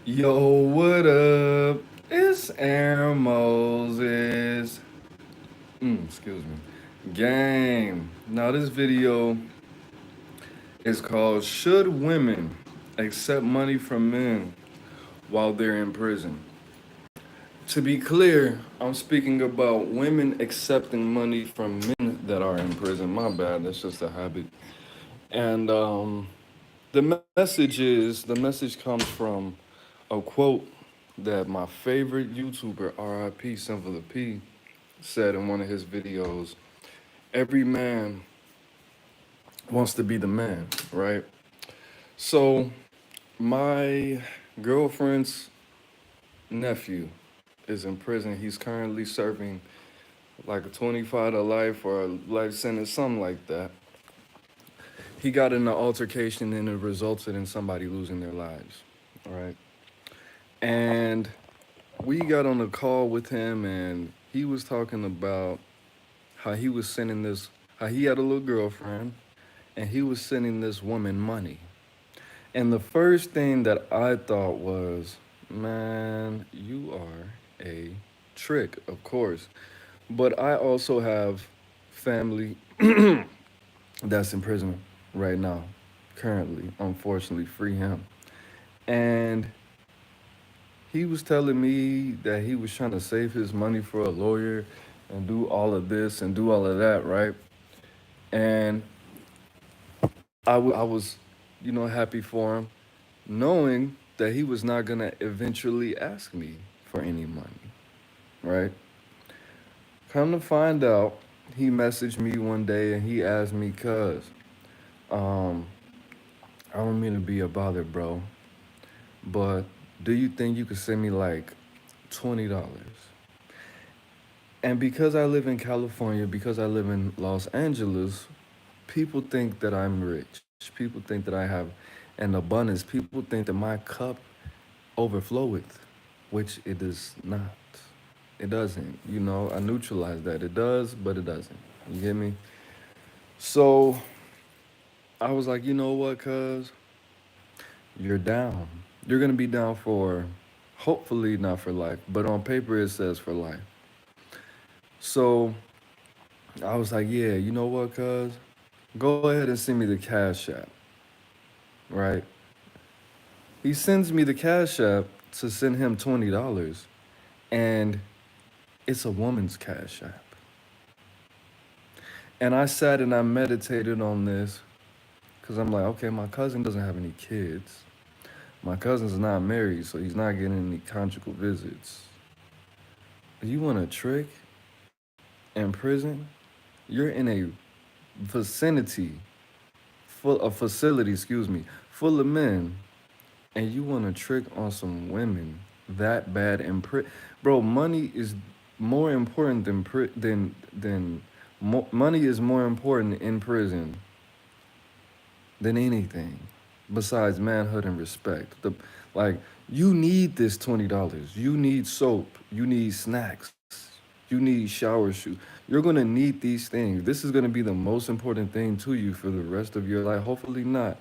Yo, what up? It's Aaron Moses. Excuse me. Game. Now, this video is called Should Women Accept Money from Men While They're in Prison? To be clear, I'm speaking about women accepting money from men that are in prison. My bad, that's just a habit. And the message comes from a quote that my favorite YouTuber, RIP Simple the P, said in one of his videos. Every man wants to be the man, right? So my girlfriend's nephew is in prison. He's currently serving like a 25 to life or a life sentence, something like that. He got in an altercation and it resulted in somebody losing their lives, right? And we got on a call with him and he was talking about how he was sending this, how he had a little girlfriend and he was sending this woman money. And the first thing that I thought was, man, you are a trick, of course. But I also have family that's in prison right now, currently, unfortunately, free him. And he was telling me that he was trying to save his money for a lawyer and do all of this and do all of that, right? And I was, happy for him, knowing that he was not gonna eventually ask me for any money, right? Come to find out, he messaged me one day and he asked me, "Cuz, um, I don't mean to be a bother, bro, but do you think you could send me like $20?" And because I live in California, because I live in Los Angeles, people think that I'm rich. People think that I have an abundance. People think that my cup overfloweth, which it does not. It doesn't. I neutralize that. It does, but it doesn't. You get me? So I was like, you know what, cuz you're down. You're gonna be down for hopefully not for life, but on paper it says for life. So I was like, yeah, you know what, cuz go ahead and send me the cash app, right? He sends me the cash app to send him $20, and it's a woman's cash app. And I sat and I meditated on this because I'm like, okay, my cousin doesn't have any kids. My cousin's not married, so he's not getting any conjugal visits. You want a trick in prison? You're in a vicinity facility, full of men, and you want to trick on some women that bad in prison? Bro, money is more important money is more important in prison than anything besides manhood and respect. Like you need this $20. You need soap. You need snacks. You need shower shoes. You're gonna need these things. This is gonna be the most important thing to you for the rest of your life. Hopefully not,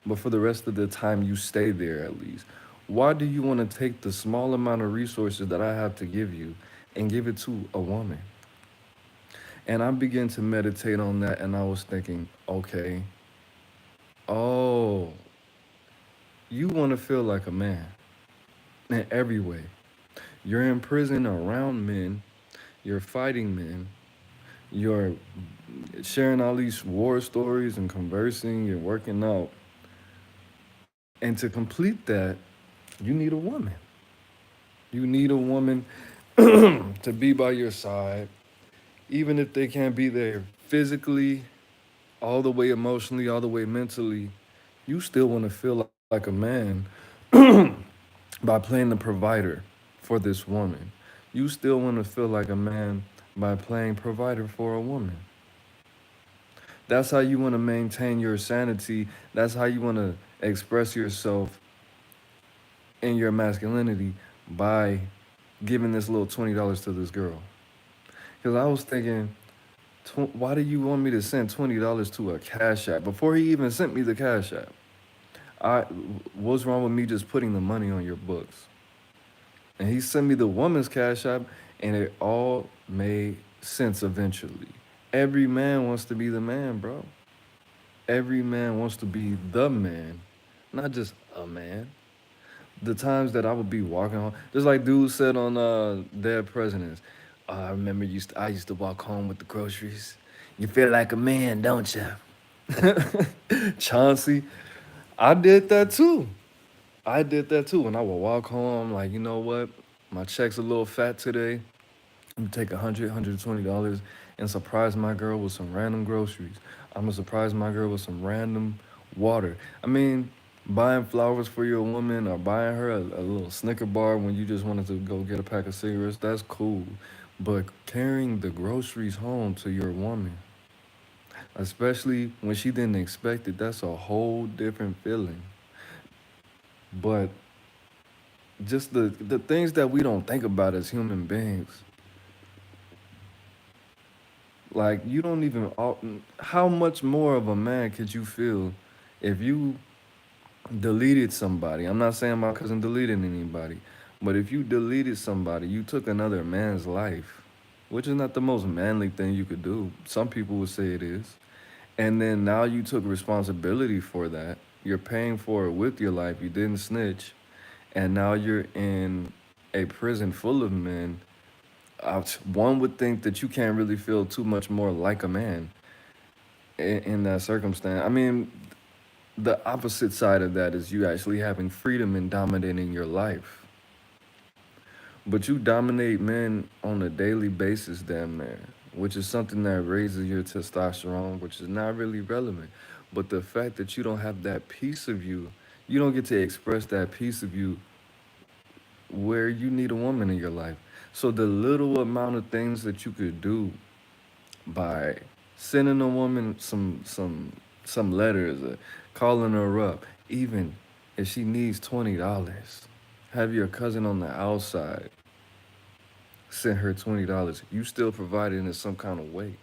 but for the rest of the time you stay there at least. Why do you want to take the small amount of resources that I have to give you and give it to a woman? And I began to meditate on that and I was thinking, okay, oh, you want to feel like a man in every way. You're in prison around men, you're fighting men, you're sharing all these war stories and conversing, you're working out. And to complete that, you need a woman. You need a woman to be by your side, even if they can't be there physically, all the way emotionally, all the way mentally. You still want to feel like a man by playing the provider for this woman. You still want to feel like a man by playing provider for a woman. That's how you want to maintain your sanity. That's how you want to express yourself in your masculinity by giving this little $20 to this girl. Because I was thinking, why do you want me to send $20 to a cash app before he even sent me the cash app? I what's wrong with me just putting the money on your books? And he sent me the woman's cash app, and it all made sense eventually. Every man wants to be the man, bro. Every man wants to be the man, not just a man. The times that I would be walking home, just like dude said on Dead Presidents. I remember I used to walk home with the groceries. You feel like a man, don't you? Chauncey, I did that too. I did that too. When I would walk home, I'm like, you know what? My check's a little fat today. I'm gonna take $120 and surprise my girl with some random groceries. I'm gonna surprise my girl with some random water. I mean, buying flowers for your woman or buying her a little Snicker bar when you just wanted to go get a pack of cigarettes, that's cool. But carrying the groceries home to your woman, especially when she didn't expect it, that's a whole different feeling. But just the things that we don't think about as human beings, like you don't even how much more of a man could you feel if you deleted somebody? I'm not saying my cousin deleted anybody, but if you deleted somebody, you took another man's life, which is not the most manly thing you could do. Some people would say it is. And then now you took responsibility for that. You're paying for it with your life. You didn't snitch. And now you're in a prison full of men. One would think that you can't really feel too much more like a man in that circumstance. I mean, the opposite side of that is you actually having freedom and dominating your life. But you dominate men on a daily basis, damn near, which is something that raises your testosterone, which is not really relevant. But the fact that you don't have that piece of you don't get to express that piece of you where you need a woman in your life. So the little amount of things that you could do by sending a woman some letters, calling her up, even if she needs $20, have your cousin on the outside send her $20. You still provided in some kind of way.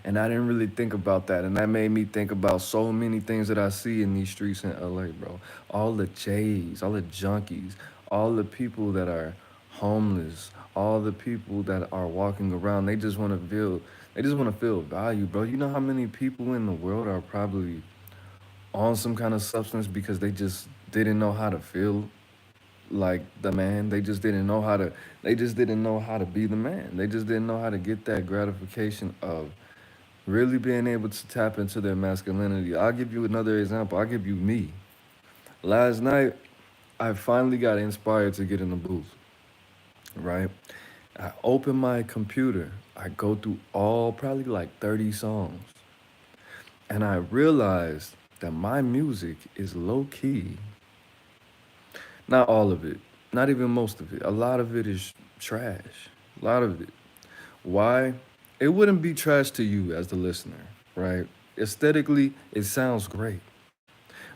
And I didn't really think about that. And that made me think about so many things that I see in these streets in LA, bro. All the J's, all the junkies, all the people that are homeless, all the people that are walking around. They just want to feel value, bro. You know how many people in the world are probably on some kind of substance because they just didn't know how to feel like the man. They just didn't know how to be the man. They just didn't know how to get that gratification of really being able to tap into their masculinity. I'll give you another example. I'll give you me. Last night, I finally got inspired to get in the booth, right? I open my computer. I go through all probably like 30 songs. And I realized that my music is low key. Not all of it, not even most of it. A lot of it is trash. A lot of it. Why? It wouldn't be trash to you as the listener, right? Aesthetically, it sounds great.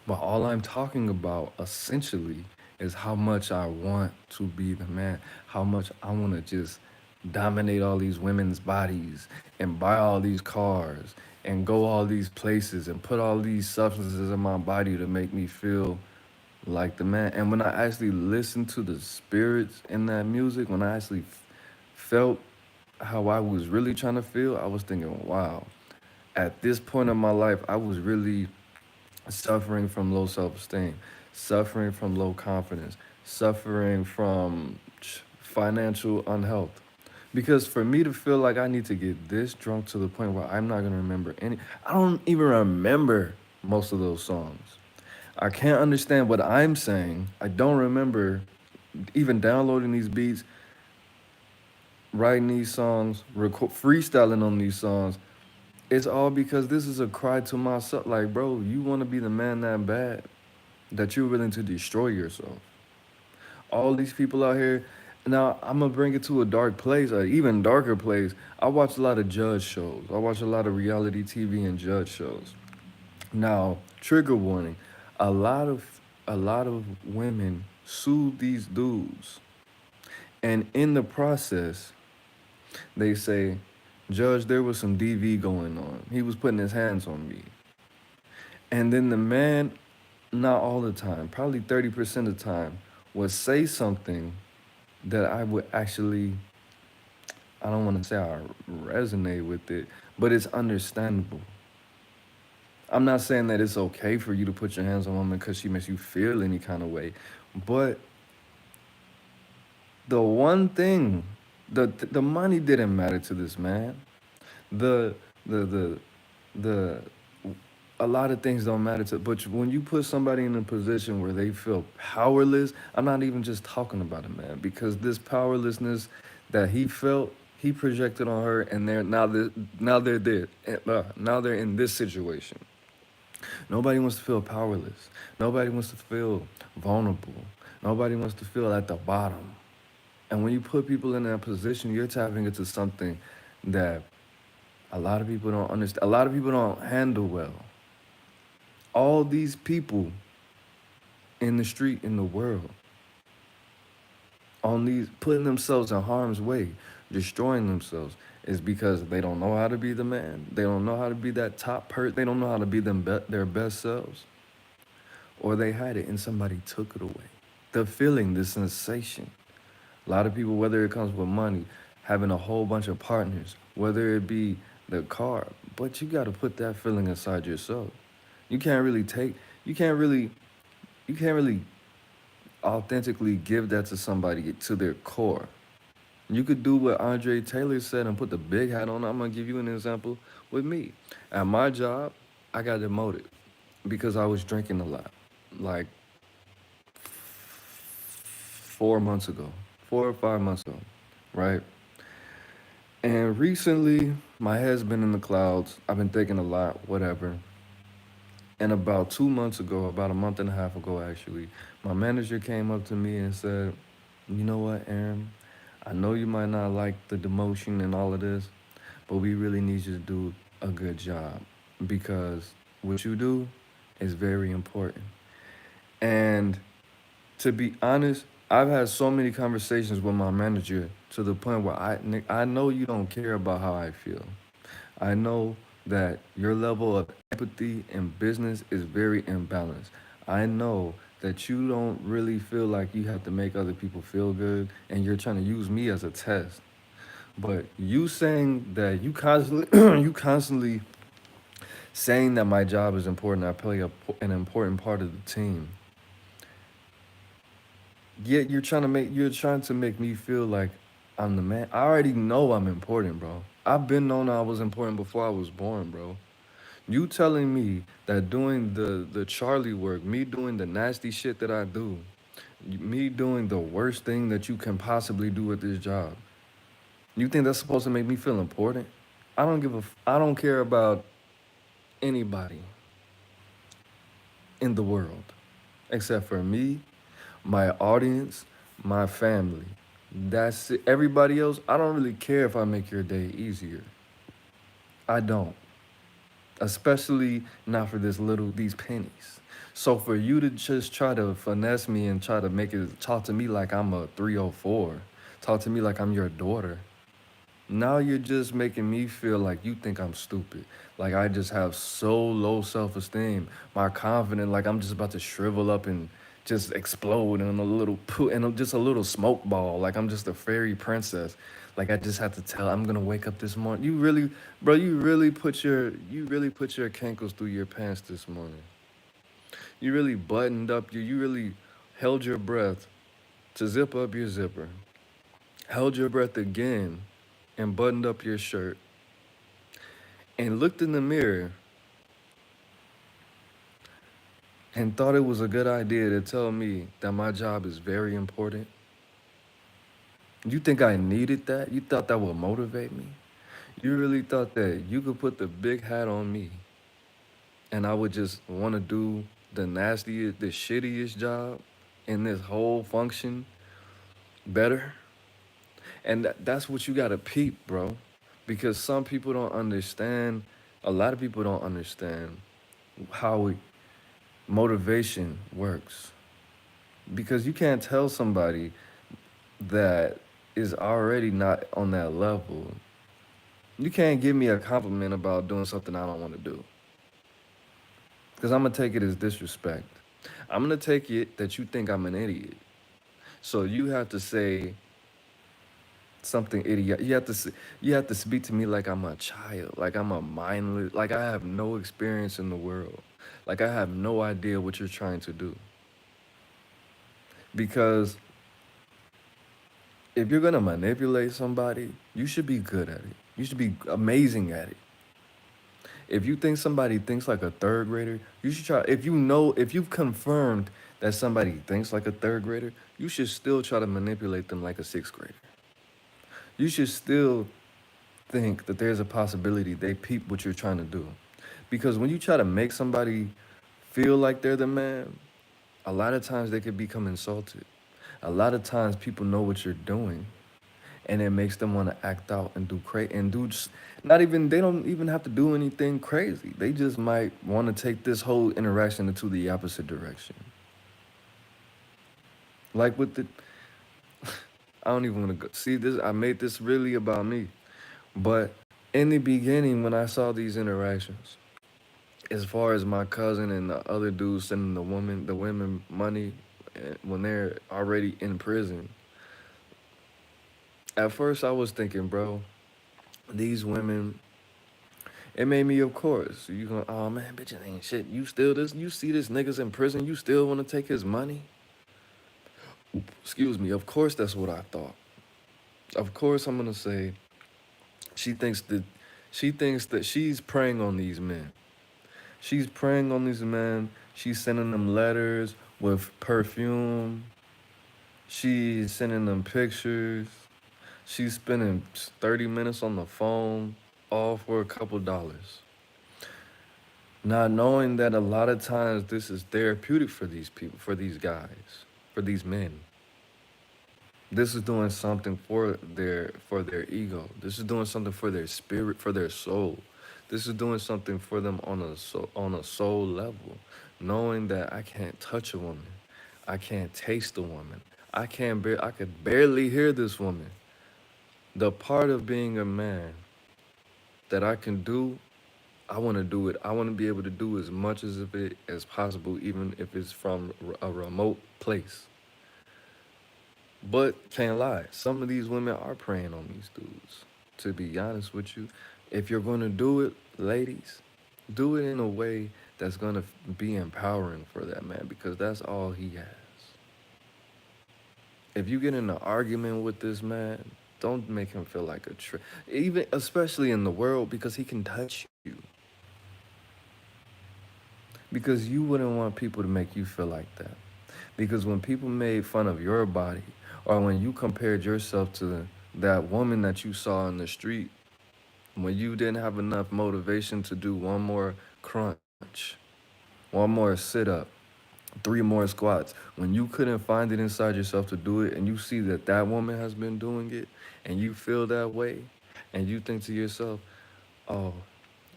But all I'm talking about essentially is how much I want to be the man, how much I want to just dominate all these women's bodies and buy all these cars and go all these places and put all these substances in my body to make me feel like the man. And when I actually listened to the spirits in that music, when I actually felt how I was really trying to feel, I was thinking, wow, at this point in my life, I was really suffering from low self esteem, suffering from low confidence, suffering from financial unhealth. Because for me to feel like I need to get this drunk to the point where I'm not gonna remember I don't even remember most of those songs. I can't understand what I'm saying. I don't remember even downloading these beats, writing these songs, freestyling on these songs. It's all because this is a cry to myself. Like, bro, you want to be the man that bad that you're willing to destroy yourself. All these people out here. Now, I'm going to bring it to a dark place, an even darker place. I watch a lot of judge shows. I watch a lot of reality TV and judge shows. Now, trigger warning. A lot of women sue these dudes. And in the process, they say, Judge, there was some DV going on. He was putting his hands on me. And then the man not all the time, probably 30% of the time, would say something that I would actually, I don't want to say I resonate with it, but it's understandable. I'm not saying that it's okay for you to put your hands on a woman because she makes you feel any kind of way, but the one thing, the money didn't matter to this man. The the the the a lot of things don't matter to, but when you put somebody in a position where they feel powerless, I'm not even just talking about a man, because this powerlessness that he felt, he projected on her, and now they're there, now they're in this situation. Nobody wants to feel powerless. Nobody wants to feel vulnerable. Nobody wants to feel at the bottom. And when you put people in that position, you're tapping into something that a lot of people don't understand. A lot of people don't handle well. All these people in the street, in the world, on these, putting themselves in harm's way, destroying themselves, is because they don't know how to be the man. They don't know how to be that top person. They don't know how to be their best selves, or they had it and somebody took it away. The feeling, the sensation. A lot of people, whether it comes with money, having a whole bunch of partners, whether it be the car, but you got to put that feeling inside yourself. You can't really take, you can't really, you can't really authentically give that to somebody to their core. You could do what Andre Taylor said and put the big hat on. I'm gonna give you an example with me. At my job, I got demoted because I was drinking a lot, like 4 months ago, 4 or 5 months ago, right? And recently, my head's been in the clouds. I've been thinking a lot, whatever. And about 2 months ago, about a month and a half ago, actually, my manager came up to me and said, "You know what, Aaron? I know you might not like the demotion and all of this, but we really need you to do a good job because what you do is very important." And to be honest, I've had so many conversations with my manager to the point where I know you don't care about how I feel. I know that your level of empathy in business is very imbalanced. I know that you don't really feel like you have to make other people feel good and you're trying to use me as a test. But you saying that you constantly you constantly saying that my job is important, I play an important part of the team. Yet you're trying to make me feel like I'm the man. I already know I'm important, bro. I've been known I was important before I was born, bro. You telling me that doing the Charlie work, me doing the nasty shit that I do, me doing the worst thing that you can possibly do with this job, you think that's supposed to make me feel important? I don't care about anybody in the world except for me, my audience, my family. That's it. Everybody else, I don't really care if I make your day easier. I don't. Especially not for these pennies. So for you to just try to finesse me and try to make it talk to me like I'm a 304, talk to me like I'm your daughter. Now you're just making me feel like you think I'm stupid. Like I just have so low self-esteem. My confidence, like I'm just about to shrivel up and just explode in a little and just a little smoke ball. Like I'm just a fairy princess. Like I just have to tell I'm gonna wake up this morning. You really, bro, you really put your cankles through your pants this morning. You really buttoned up you really held your breath to zip up your zipper. Held your breath again and buttoned up your shirt and looked in the mirror and thought it was a good idea to tell me that my job is very important? You think I needed that? You thought that would motivate me? You really thought that you could put the big hat on me and I would just want to do the nastiest, the shittiest job in this whole function better? And that's what you got to peep, bro. Because some people don't understand, a lot of people don't understand how motivation works, because you can't tell somebody that is already not on that level. You can't give me a compliment about doing something I don't want to do, because I'm gonna take it as disrespect. I'm gonna take it that you think I'm an idiot. So you have to say something idiot. You have to speak to me like I'm a child, like I'm a mindless, like I have no experience in the world, like I have no idea what you're trying to do. Because if you're gonna manipulate somebody, you should be good at it. You should be amazing at it. If you think somebody thinks like a third grader, you should try. If you've confirmed that somebody thinks like a third grader, you should still try to manipulate them like a sixth grader. You should still think that there's a possibility they peep what you're trying to do. Because when you try to make somebody feel like they're the man, a lot of times they could become insulted. A lot of times people know what you're doing, and it makes them want to act out and do crazy and do just not even they don't even have to do anything crazy. They just might want to take this whole interaction into the opposite direction. Like with the I don't even want to go see this. I made this really about me, but in the beginning when I saw these interactions, as far as my cousin and the other dudes sending the women money when they're already in prison. At first, I was thinking, bro, these women. It made me, of course. You going, oh man, bitch, it ain't shit. You still this? You see this nigga's in prison? You still want to take his money? Excuse me. Of course, that's what I thought. Of course, I'm gonna say she thinks that she's preying on these men. She's preying on these men. She's sending them letters with perfume. She's sending them pictures. She's spending 30 minutes on the phone, all for a couple dollars. Not knowing that a lot of times this is therapeutic for these people, for these guys, for these men. This is doing something for their ego. This is doing something for their spirit, for their soul. This is doing something for them on a soul level, knowing that I can't touch a woman, I can't taste a woman, I could barely hear this woman. The part of being a man that I can do, I want to do it. I want to be able to do as much as of it as possible, even if it's from a remote place. But can't lie, some of these women are preying on these dudes. To be honest with you, if you're gonna do it, ladies, do it in a way that's gonna be empowering for that man because that's all he has. If you get in an argument with this man, don't make him feel like a trick. Even especially in the world because he can touch you. Because you wouldn't want people to make you feel like that. Because when people made fun of your body, or when you compared yourself to that woman that you saw in the street, when you didn't have enough motivation to do one more crunch, one more sit up, three more squats, when you couldn't find it inside yourself to do it, and you see that that woman has been doing it, and you feel that way, and you think to yourself, oh,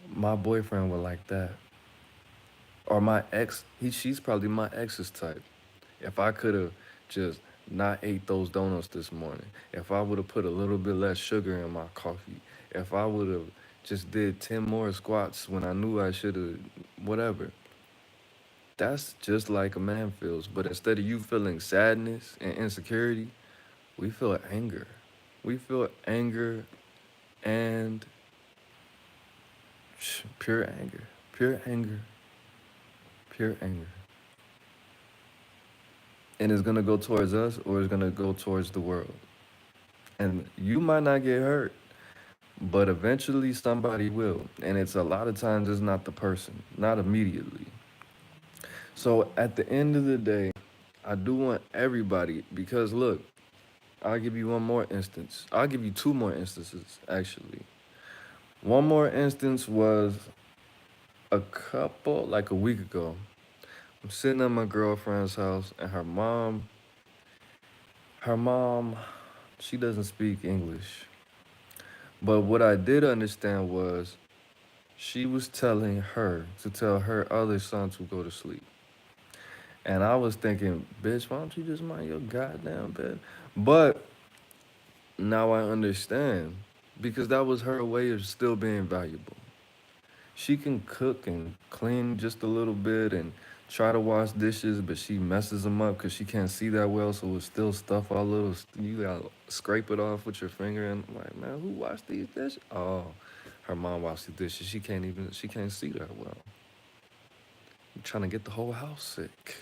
my boyfriend would like that. Or my ex, she's probably my ex's type. If I could have just not ate those donuts this morning, if I would have put a little bit less sugar in my coffee, if I would have just did 10 more squats when I knew I should have, whatever. That's just like a man feels. But instead of you feeling sadness and insecurity, we feel anger. We feel anger and pure anger, pure anger, pure anger. And it's gonna go towards us or it's gonna go towards the world. And you might not get hurt, but eventually somebody will. And it's a lot of times it's not the person, not immediately. So at the end of the day, I do want everybody because look, I'll give you one more instance. I'll give you two more instances actually. One more instance was like a week ago. I'm sitting at my girlfriend's house and her mom, she doesn't speak English. But what I did understand was she was telling her to tell her other son to go to sleep. And I was thinking, bitch, why don't you just mind your goddamn bed? But now I understand because that was her way of still being valuable. She can cook and clean just a little bit and try to wash dishes, but she messes them up because she can't see that well, so it's still stuff all little. You gotta scrape it off with your finger, and I'm like, man, who washed these dishes? Oh, her mom washed the dishes. She can't see that well. I'm trying to get the whole house sick.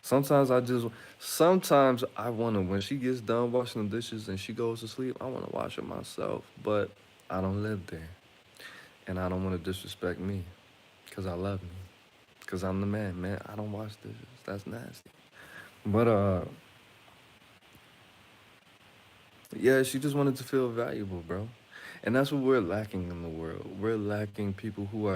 Sometimes I just, sometimes I wanna, when she gets done washing the dishes and she goes to sleep, I wanna wash it myself, but I don't live there, and I don't wanna disrespect me, cause I love me. Cause I'm the man, man. I don't wash dishes. That's nasty. But yeah, she just wanted to feel valuable, bro. And that's what we're lacking in the world. We're lacking people who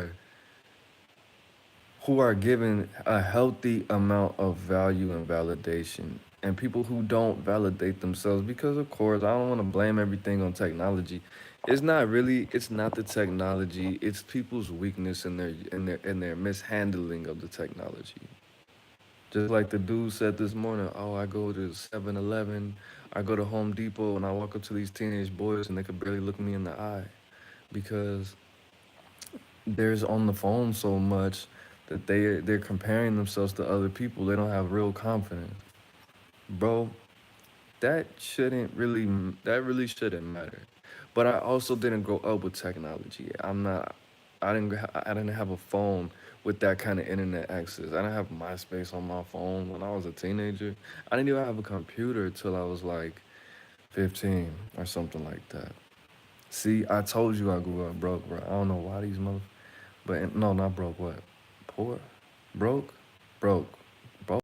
are given a healthy amount of value and validation. And people who don't validate themselves because of course I don't want to blame everything on technology. It's not the technology, it's people's weakness in their mishandling of the technology. Just like the dude said this morning, oh, I go to 7-Eleven, I go to Home Depot, and I walk up to these teenage boys and they could barely look me in the eye because there's on the phone so much that they're comparing themselves to other people. They don't have real confidence. Bro, that really shouldn't matter. But I also didn't grow up with technology. I didn't have a phone with that kind of internet access. I didn't have MySpace on my phone when I was a teenager. I didn't even have a computer till I was like 15 or something like that. See, I told you I grew up broke, bro. I don't know why these mother, but no, not broke. What? Poor, broke, broke, broke.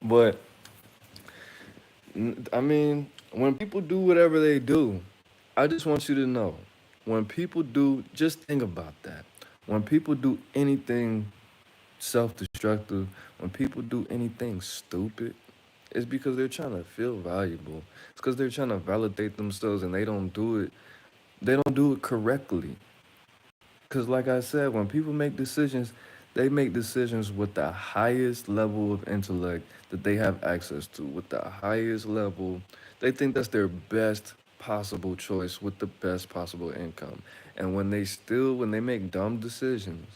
But I mean, when people do whatever they do, I just want you to know, when people do, just think about that. When people do anything self-destructive, when people do anything stupid, it's because they're trying to feel valuable. It's because they're trying to validate themselves and they don't do it correctly. Because, like I said, when people make decisions, they make decisions with the highest level of intellect that they have access to, with the highest level. They think that's their best possible choice with the best possible income. And when they make dumb decisions,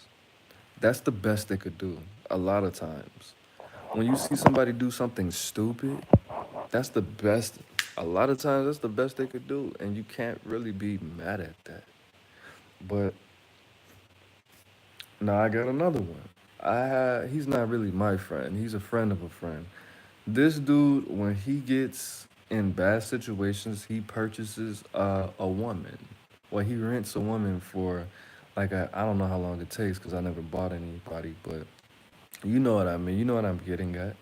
that's the best they could do a lot of times. When you see somebody do something stupid, that's the best. A lot of times, that's the best they could do. And you can't really be mad at that. But now I got another one. He's not really my friend. He's a friend of a friend. This dude, when he gets in bad situations, he purchases a woman. Well, he rents a woman for, like, I don't know how long it takes because I never bought anybody, but you know what I mean. You know what I'm getting at.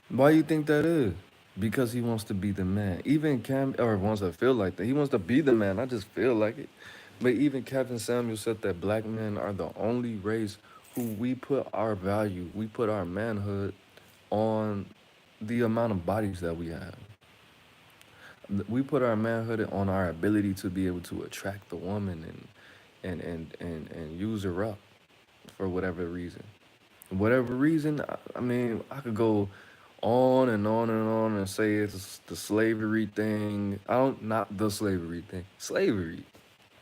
Why you think that is? Because he wants to be the man. Even Cam, or wants to feel like that. He wants to be the man. I just feel like it. But even Kevin Samuel said that black men are the only race who we put our manhood on the amount of bodies that we have. We put our manhood on our ability to be able to attract the woman and use her up for whatever reason. Whatever reason, I mean, I could go on and on and on and say it's the slavery thing. I don't, not the slavery thing, slavery.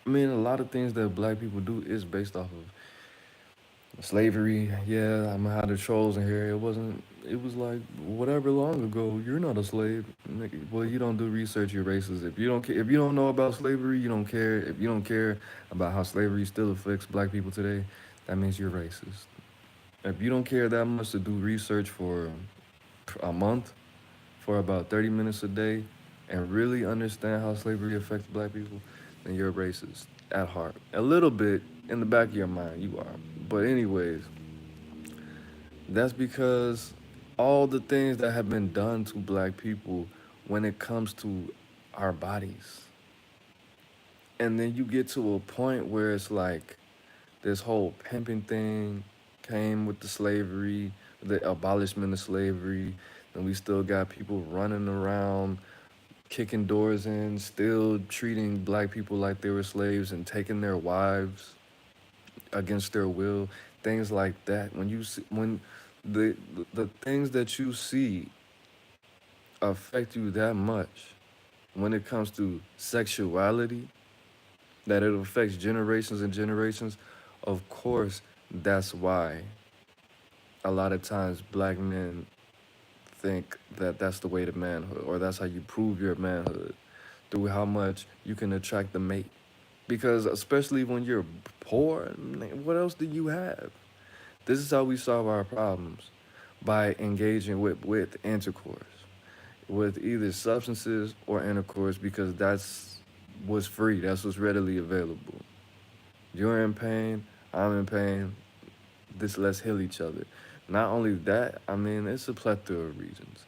I mean, a lot of things that black people do is based off of slavery. Yeah, I'm had the trolls in here. It wasn't. It was like whatever long ago. You're not a slave. Well, you don't do research. You're racist. If you don't care, if you don't know about slavery, you don't care. If you don't care about how slavery still affects black people today, that means you're racist. If you don't care that much to do research for a month, for about 30 minutes a day, and really understand how slavery affects black people, then you're racist at heart. A little bit in the back of your mind, you are. But, anyways, that's because all the things that have been done to black people when it comes to our bodies. And then you get to a point where it's like this whole pimping thing came with the slavery, the abolishment of slavery, and we still got people running around kicking doors in, still treating black people like they were slaves and taking their wives against their will, things like that. When you see, when the things that you see affect you that much when it comes to sexuality, that it affects generations and generations. Of course, that's why a lot of times black men think that that's the way to manhood, or that's how you prove your manhood, through how much you can attract the mate. Because especially when you're poor, what else do you have? This is how we solve our problems, by engaging with intercourse, with either substances or intercourse, because that's what's free, that's what's readily available. You're in pain, I'm in pain, this let's heal each other. Not only that, I mean, it's a plethora of reasons.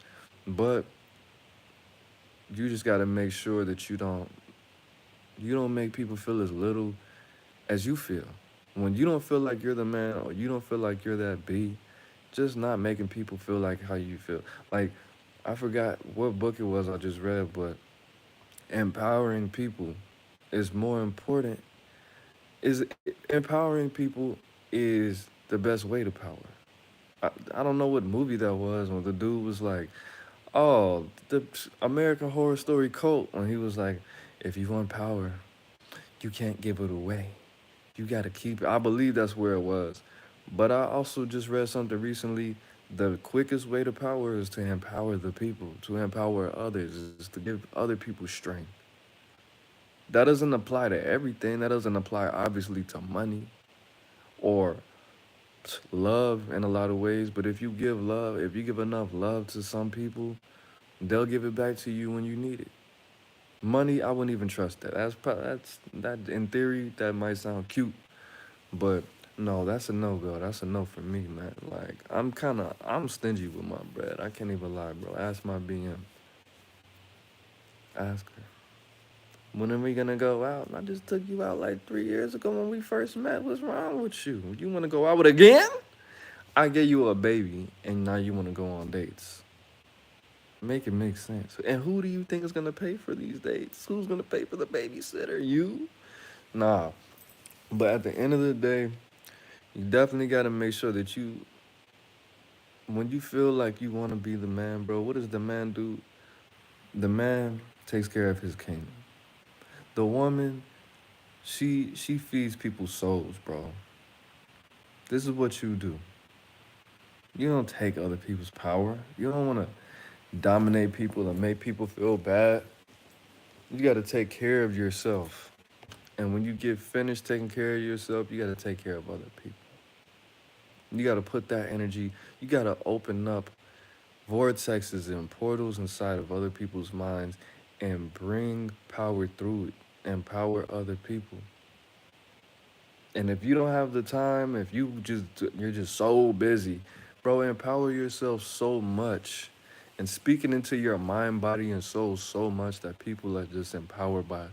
But you just gotta make sure that you don't make people feel as little as you feel. When you don't feel like you're the man, or you don't feel like you're that B, just not making people feel like how you feel. Like, I forgot what book it was I just read, but empowering people is more important. Is empowering people is the best way to power. I don't know what movie that was when the dude was like, "Oh, the American Horror Story cult," when he was like, "If you want power, you can't give it away. You got to keep it." I believe that's where it was. But I also just read something recently. The quickest way to power is to empower the people, to empower others, is to give other people strength. That doesn't apply to everything. That doesn't apply, obviously, to money or love in a lot of ways. But if you give love, if you give enough love to some people, they'll give it back to you when you need it. Money, I wouldn't even trust that. That's that in theory that might sound cute, but no, that's a no go. That's a no for me, man. Like I'm stingy with my bread. I can't even lie, bro. Ask my BM. Ask her. When are we gonna go out? I just took you out like 3 years ago when we first met. What's wrong with you? You wanna go out with again? I gave you a baby and now you wanna go on dates. Make it make sense. And who do you think is gonna pay for these dates? Who's gonna pay for the babysitter? You? Nah. But at the end of the day, you definitely gotta make sure that when you feel like you wanna be the man, bro, what does the man do? The man takes care of his kingdom. The woman, she feeds people's souls, bro. This is what you do. You don't take other people's power. You don't wanna dominate people and make people feel bad. You gotta take care of yourself. And when you get finished taking care of yourself, you gotta take care of other people. You gotta put that energy, you gotta open up vortexes and portals inside of other people's minds and bring power through it, empower other people. And if you don't have the time, if you're just so busy, bro, empower yourself so much and speaking into your mind, body, and soul so much that people are just empowered by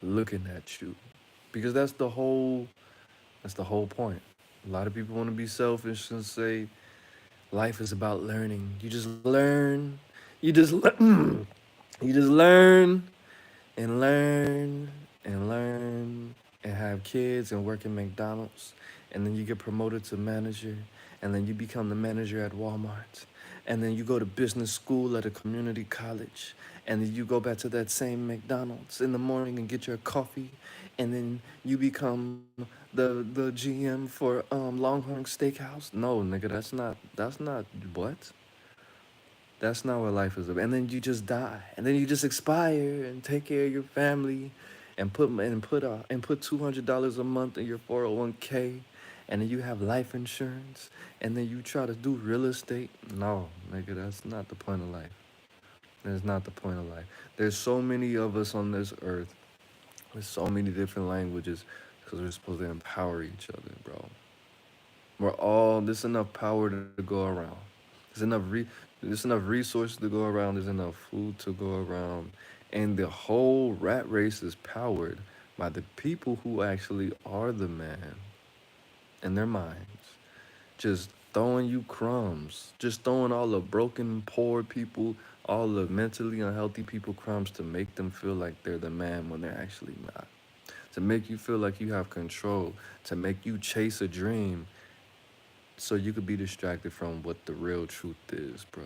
looking at you. Because that's the whole point. A lot of people want to be selfish and say life is about learning. You just learn. You just learn and learn and learn and have kids and work in McDonald's, and then you get promoted to manager, and then you become the manager at Walmart, and then you go to business school at a community college, and then you go back to that same McDonald's in the morning and get your coffee, and then you become the GM for Longhorn Steakhouse. No, nigga, that's not what. That's not what life is about. And then you just die, and then you just expire and take care of your family, and put $200 a month in your 401k, and then you have life insurance, and then you try to do real estate. No, nigga, that's not the point of life. That's not the point of life. There's so many of us on this earth with so many different languages because we're supposed to empower each other, bro. There's enough power to go around. There's enough re, there's enough resources to go around. There's enough food to go around, and the whole rat race is powered by the people who actually are the man in their minds, just throwing you crumbs, just throwing all the broken, poor people, all the mentally unhealthy people crumbs to make them feel like they're the man when they're actually not. To make you feel like you have control, to make you chase a dream so you could be distracted from what the real truth is, bro.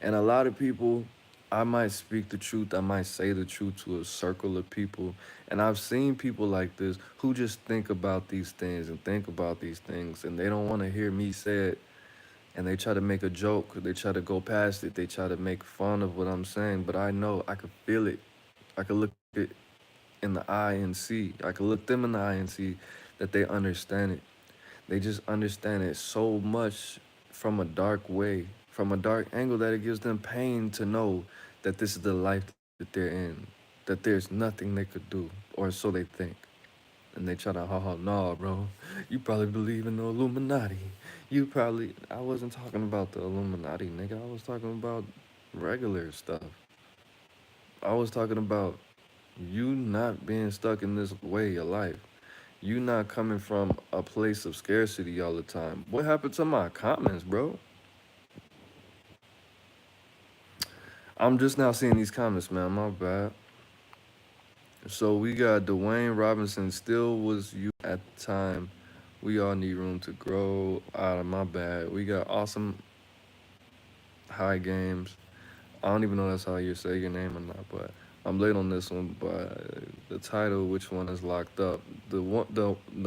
And a lot of people, I might speak the truth, I might say the truth to a circle of people. And I've seen people like this who just think about these things and think about these things and they don't want to hear me say it, and they try to make a joke, they try to go past it, they try to make fun of what I'm saying, but I know I could feel it. I could look it in the eye and see. I could look them in the eye and see that they understand it. They just understand it so much from a dark way, from a dark angle, that it gives them pain to know that this is the life that they're in, that there's nothing they could do, or so they think. And they try to, haha, nah, bro, you probably believe in the Illuminati. You probably, I wasn't talking about the Illuminati, nigga. I was talking about regular stuff. I was talking about you not being stuck in this way of life. You not coming from a place of scarcity all the time. What happened to my comments, bro? I'm just now seeing these comments, man. My bad. So we got Dwayne Robinson still was you at the time. We all need room to grow. Out of my bad. We got awesome high games. I don't even know that's how you say your name or not, but I'm late on this one. But the title, which one is locked up? The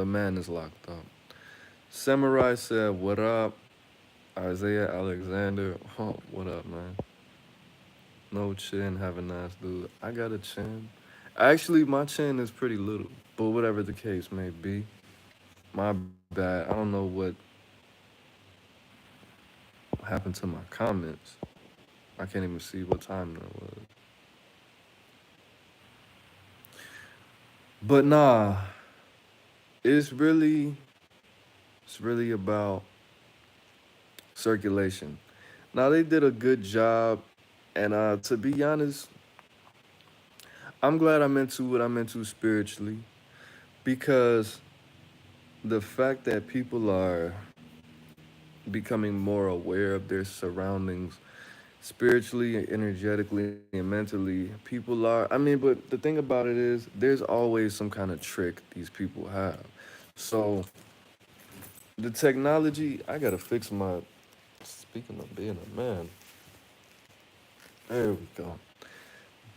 man is locked up. Samurai said, "What up?" Isaiah Alexander, oh, what up, man? No chin, have a nice dude. I got a chin. Actually, my chin is pretty little, but whatever the case may be, my bad. I don't know what happened to my comments. I can't even see what time that was. But nah, it's really, it's really about circulation. Now they did a good job, and to be honest, I'm glad I'm into what I'm into spiritually because the fact that people are becoming more aware of their surroundings spiritually, energetically, and mentally, people are, I mean, but the thing about it is there's always some kind of trick these people have. So the technology, I gotta fix my, speaking of being a man, there we go.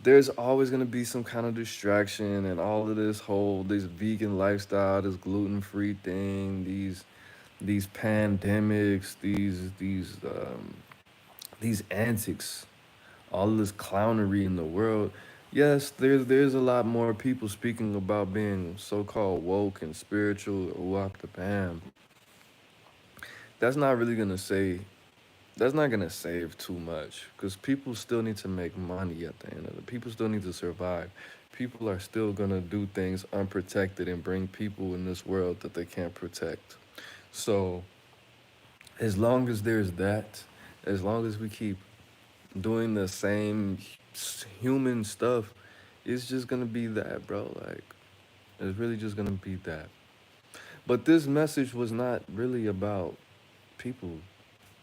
There's always gonna be some kind of distraction and all of this vegan lifestyle, this gluten-free thing, these pandemics, these antics, all of this clownery in the world. Yes, there's a lot more people speaking about being so-called woke and spiritual or wap the bam. That's not really gonna say that's not gonna save too much because people still need to make money at the end of it. People still need to survive. People are still gonna do things unprotected and bring people in this world that they can't protect. So as long as there's that, as long as we keep doing the same human stuff, it's just gonna be that, bro. Like, it's really just gonna be that. But this message was not really about people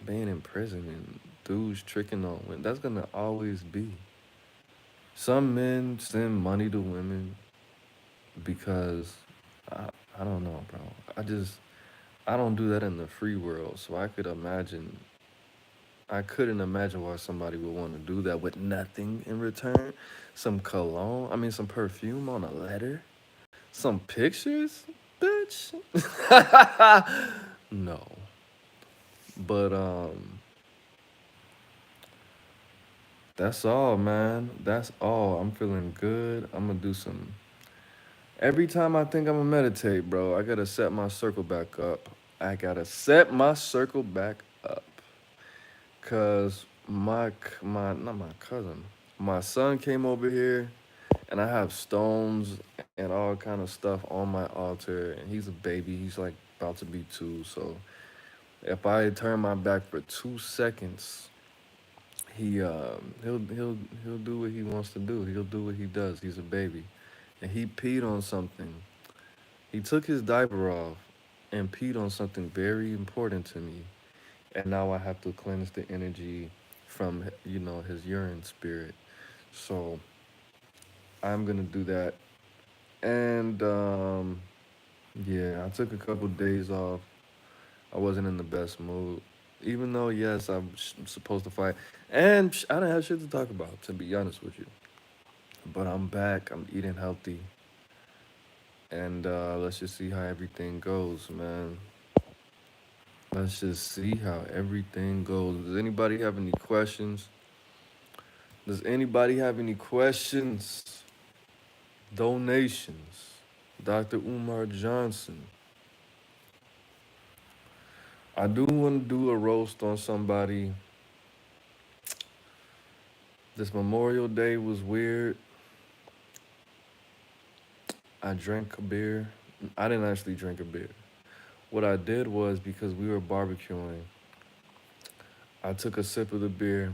being in prison and dudes tricking on women. That's gonna always be. Some men send money to women because I, I don't know, bro. I don't do that in the free world, so I couldn't imagine why somebody would want to do that with nothing in return. Some cologne, I mean, some perfume on a letter, some pictures, bitch. No, but that's all, man. That's all. I'm feeling good. I'm gonna do some. Every time I think I'm gonna meditate, bro, I gotta set my circle back up. I gotta set my circle back up. Cause not my cousin, my son came over here, and I have stones and all kind of stuff on my altar. And he's a baby. He's like about to be 2. So if I turn my back for 2 seconds, he'll do what he wants to do. He'll do what he does. He's a baby, and he peed on something. He took his diaper off and peed on something very important to me, and now I have to cleanse the energy from his urine spirit. So I'm gonna do that, and yeah, I took a couple days off. I wasn't in the best mood. Even though, yes, I'm supposed to fight. And I don't have shit to talk about, to be honest with you. But I'm back. I'm eating healthy. And let's just see how everything goes, man. Let's just see how everything goes. Does anybody have any questions? Does anybody have any questions? Donations. Dr. Umar Johnson. I do want to do a roast on somebody. This Memorial Day was weird. I drank a beer. I didn't actually drink a beer. What I did was because we were barbecuing, I took a sip of the beer,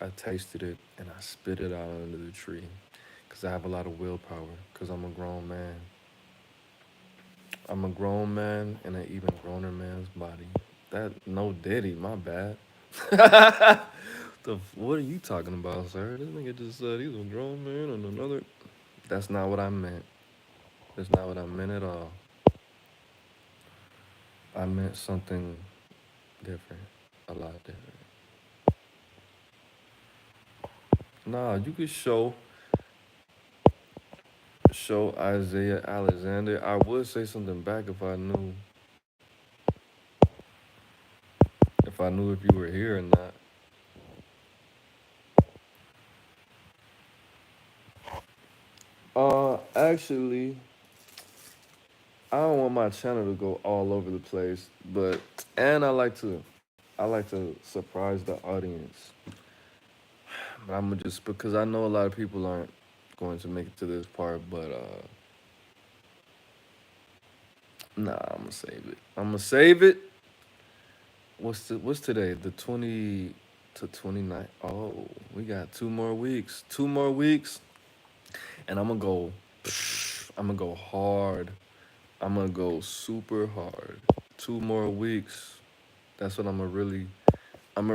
I tasted it, and I spit it out under the tree. Because I have a lot of willpower. Because I'm a grown man. I'm a grown man in an even growner man's body. That, no Diddy, my bad. What are you talking about, sir? This nigga just said he's a grown man and another. That's not what I meant. That's not what I meant at all. I meant something different. A lot different. Nah, you could show Isaiah Alexander. I would say something back if I knew if you were here or not. Actually, I don't want my channel to go all over the place, but and I like to surprise the audience. But I'm gonna just because I know a lot of people aren't going to make it to this part, but nah, I'm gonna save it. I'm gonna save it. What's today? The 20 to 29th. Oh, we got 2 more weeks. 2 more weeks, and I'm gonna go. I'm gonna go hard. I'm gonna go super hard. 2 more weeks. That's what I'm gonna really I'm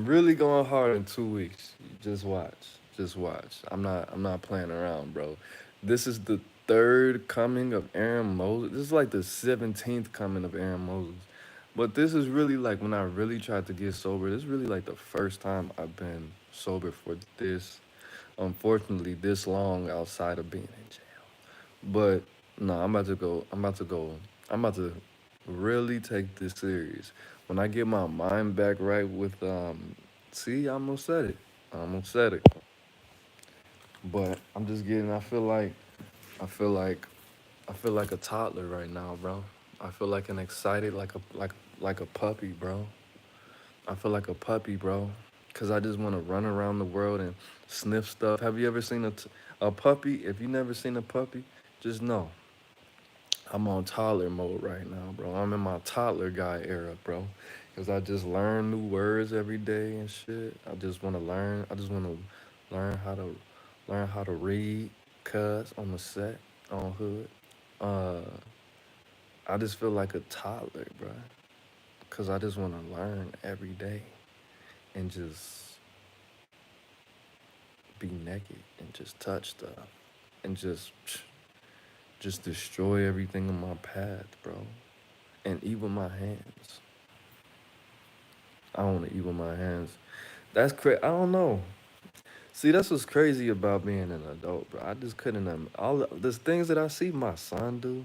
really going hard in 2 weeks. Just watch. Just watch. I'm not playing around, bro. This is the third coming of Aaron Moses. This is like the 17th coming of Aaron Moses. But this is really like when I really tried to get sober. This is really like the first time I've been sober for this, unfortunately, this long outside of being in jail. But no, I'm about to go. I'm about to go. I'm about to really take this serious. When I get my mind back right with see, I almost said it. I almost said it. But I'm just getting I feel like I feel like a toddler right now, bro. I feel like an excited like a puppy, bro. I feel like a puppy, bro. Cause I just want to run around the world and sniff stuff. Have you ever seen a puppy? If you never seen a puppy, just know I'm on toddler mode right now, bro. I'm in my toddler guy era, bro. Cause I just learn new words every day and shit. I just want to learn. I just want to learn how to read, cuss on the set, on hood. Uh, I just feel like a toddler, bro. Cause I just want to learn every day and just be naked and just touch stuff and just destroy everything in my path, bro. And even my hands. I want to eat with my hands. That's crazy. I don't know. See, that's what's crazy about being an adult, bro. I just couldn't. The things that I see my son do,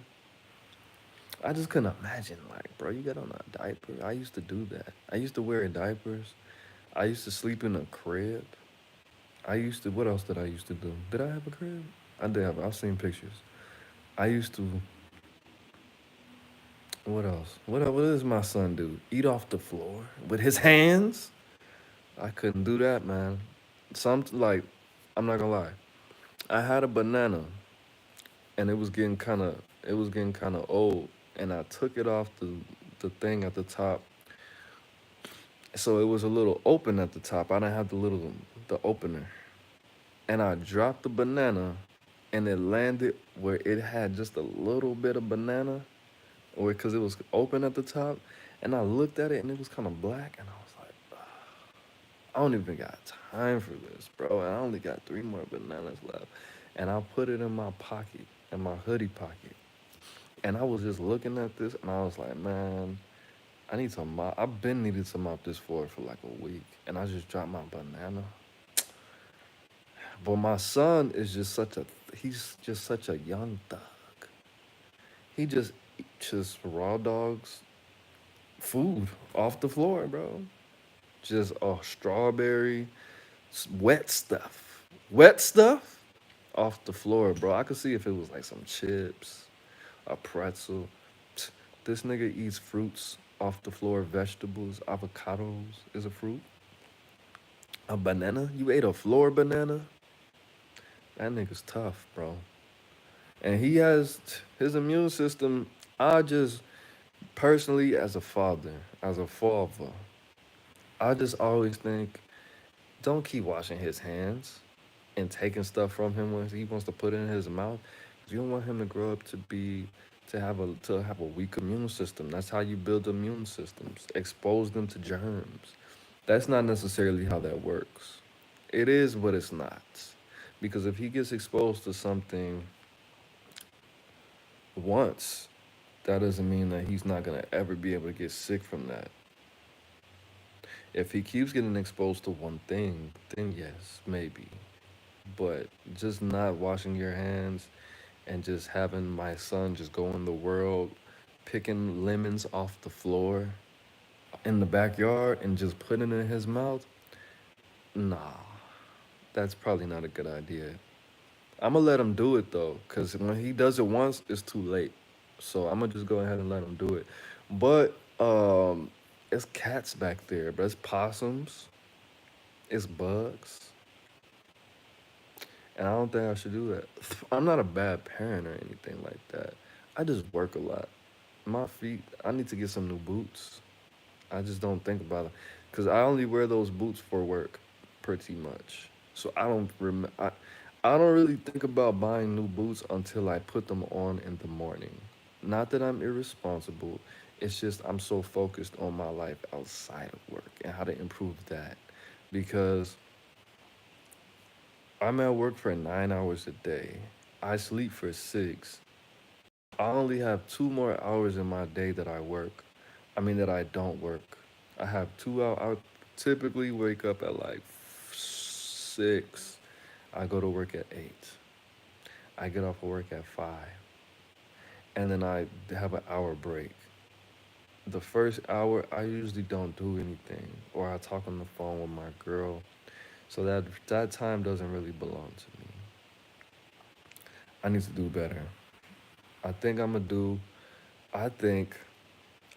I just couldn't imagine. Like, bro, you got on a diaper. I used to do that. I used to wear diapers. I used to sleep in a crib. I used to. What else did I used to do? Did I have a crib? I did have. I've seen pictures. I used to. What else? What does my son do? Eat off the floor with his hands? I couldn't do that, man. Some like, I'm not gonna lie. I had a banana, and it was getting kind of old, and I took it off the thing at the top, so it was a little open at the top. I didn't have the opener, and I dropped the banana, and it landed where it had just a little bit of banana, or because it was open at the top, and I looked at it, and it was kind of black, and I was like, I don't even got time for this, bro. And I only got 3 more bananas left. And I put it in my pocket, in my hoodie pocket. And I was just looking at this and I was like, man. I need to mop. I've been needed to mop this floor for like a week, and I just dropped my banana. But my son is just such a he's just such a young thug. He just raw dogs food off the floor, bro. Just strawberry, wet stuff, wet stuff off the floor, bro. I could see if it was like some chips, a pretzel. This nigga eats fruits off the floor, vegetables, avocados is a fruit. A banana? You ate a floor banana? That nigga's tough, bro. And he has his immune system. I just personally, as a father, I just always think, don't keep washing his hands and taking stuff from him when he wants to put it in his mouth. 'Cause you don't want him to grow up to be to have a weak immune system. That's how you build immune systems. Expose them to germs. That's not necessarily how that works. It is, but it's not. Because if he gets exposed to something once, that doesn't mean that he's not gonna ever be able to get sick from that. If he keeps getting exposed to one thing, then yes, maybe. But just not washing your hands and just having my son just go in the world picking lemons off the floor in the backyard and just putting it in his mouth, nah, that's probably not a good idea. I'm gonna let him do it though, cause when he does it once, it's too late. So I'm gonna just go ahead and let him do it. But it's cats back there, but it's possums, it's bugs, and I don't think I should do that. I'm not a bad parent or anything like that. I just work a lot. My feet, I need to get some new boots. I just don't think about it, cause I only wear those boots for work, pretty much. So I don't really think about buying new boots until I put them on in the morning. Not that I'm irresponsible. It's just I'm so focused on my life outside of work and how to improve that. Because I'm at work for 9 hours a day. I sleep for six. I only have 2 more hours in my day that I work. I mean, that I don't work. I have 2 hours. I typically wake up at like 6. I go to work at 8. I get off of work at 5. And then I have an hour break. The first hour, I usually don't do anything, or I talk on the phone with my girl. So that time doesn't really belong to me. I need to do better. I think I'm gonna do. I think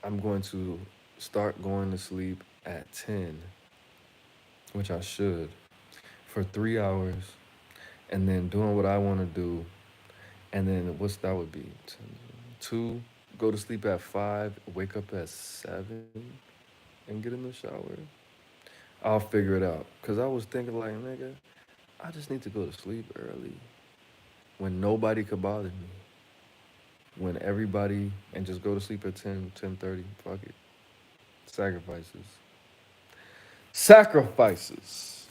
I'm going to start going to sleep at 10, which I should, for 3 hours, and then doing what I want to do. And then what's that would be? 2, go to sleep at 5, wake up at 7, and get in the shower. I'll figure it out. Cause I was thinking like, nigga, I just need to go to sleep early when nobody could bother me. When everybody and just go to sleep at 10, 10:30. Fuck it. Sacrifices. Sacrifices